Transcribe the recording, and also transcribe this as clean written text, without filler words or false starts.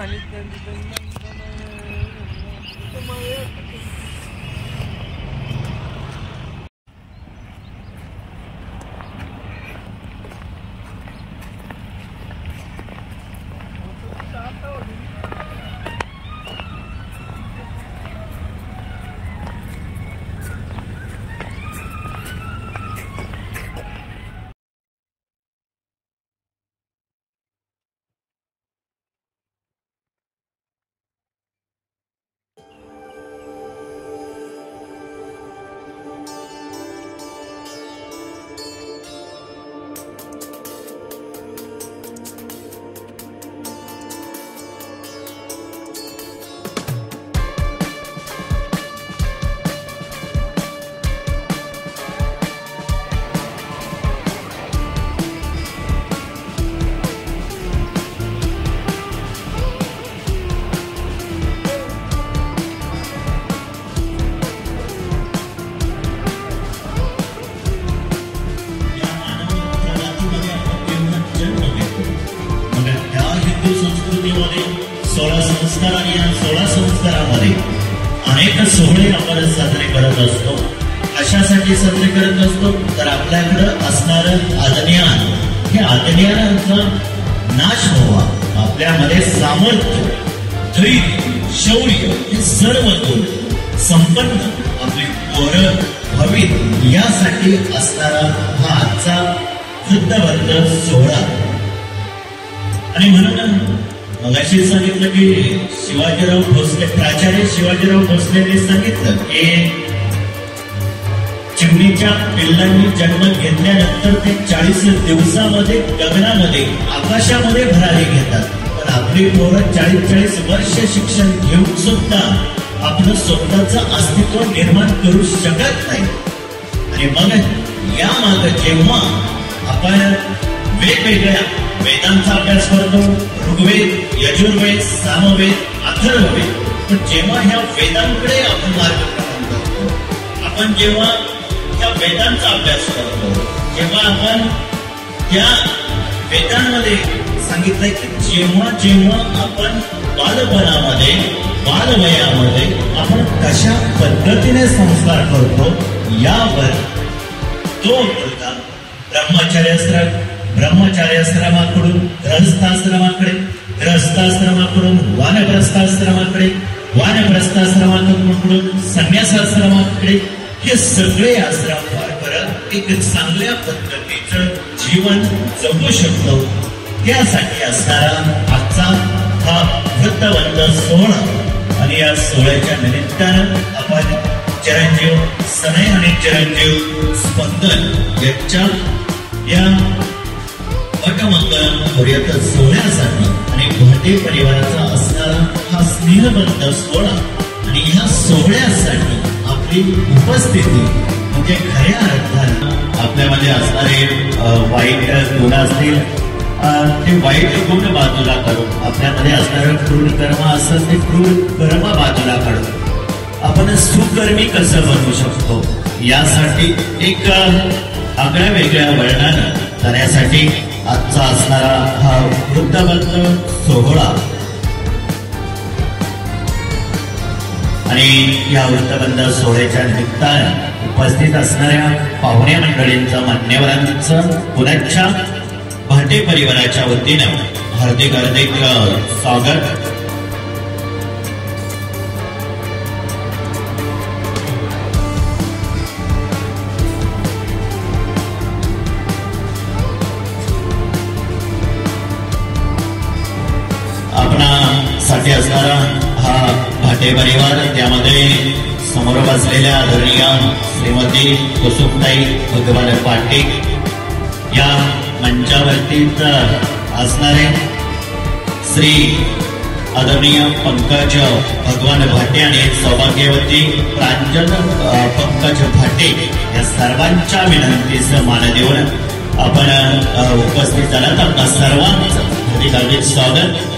अनेक सोहळे आपण साजरे करत असतो. कशासाठी साजरे करत असतो तर आपल्याकडं असणारं अज्ञान, हे अज्ञानाचा नाश व्हावा, आपल्यामध्ये सामर्थ्य, धैर्य, शौर्य हे सर्व गुण संपन्न आपली पोरं व्हावीत यासाठी असणारा हा आजचा वृत्तबंध सोहळा. आणि म्हणून मगाशी सांगितलं की शिवाजीराव भोसले, प्राचार्य शिवाजीराव भोसलेने सांगितलं की चिमणीच्या पिल्लांनी जन्म घेतल्यानंतर ते 40 दिवसामध्ये गगनामध्ये आकाशामध्ये भरारी घेतात. पण आपली पोरं 40 वर्ष शिक्षण घेऊन सुद्धा आपलं स्वतःचं अस्तित्व निर्माण करू शकत नाही. आणि मग या मागे जेव्हा आपण वेगवेगळ्या वेदांचा अभ्यास करतो, ऋग्वेद, यजुर्वेद, सामवेद, अथर्ववेद, पण जेव्हा ह्या वेदांकडे आपण मार्गक्रमण करतो, आपण जेव्हा त्या वेदांचा अभ्यास करतो, जेव्हा आपण त्या वेदांमध्ये सांगितलंय की जेव्हा जेव्हा आपण बालपणामध्ये, बालवयामध्ये आपण कशा पद्धतीने संस्कार करतो यावर तो मुलगा ब्रह्मचार्याश्रमाकडून गृहस्थाश्रमाकडे, गृहस्थाश्रमाकडून वानप्रस्थाश्रमाकडे, वानप्रस्थाश्रमाकडून संन्यासाश्रमाकडे, हे सगळे आश्रम पार करत एक चांगल्या पद्धतीचं जीवन जगू शकतो. त्यासाठी असणारा आजचा हा वृत्तबंध सोहळा. आणि या सोहळ्याच्या निमित्तानं आपण चिरंजीव सनय आणि चिरंजीव स्पंदन यांच्या या वटमंगलम पर्यंत सोहळ्यासाठी आणि भाटे परिवाराचा असणारा हा स्नेहबंध सोहळा आणि ह्या सोहळ्यासाठी आपली उपस्थिती म्हणजे खऱ्या अर्थानं आपल्यामध्ये असणारे वाईट गुण असतील ते वाईट गुण बाजूला करून आपल्यामध्ये असणारं क्रूर कर्म असं ते क्रूर कर्म बाजूला काढून आपण सुकर्मी कसं बनवू शकतो यासाठी एक आगळ्या वेगळ्या वर्णानं करण्यासाठी आजचा असणारा हा वृत्तबंध सोहळा. आणि या वृत्तबंध सोहळ्याच्या निमित्तानं उपस्थित असणाऱ्या पाहुण्या मंडळींचं, मान्यवरांचं पुण्याच्या भाटे परिवाराच्या वतीनं हार्दिक हार्दिक स्वागत. आपणासाठी असणारा हा भाटे परिवार, त्यामध्ये समोर बसलेल्या आदरणीय श्रीमती कुसुमताई भगवान पाटील, या मंचावरतीच असणारे श्री आदरणीय पंकज भगवान भाटे आणि सौभाग्यवती प्रांजल पंकज भाटे, या सर्वांच्या विनंतीस मान देऊन आपण उपस्थित झालात. आपल्या सर्वांचं हार्दिक स्वागत.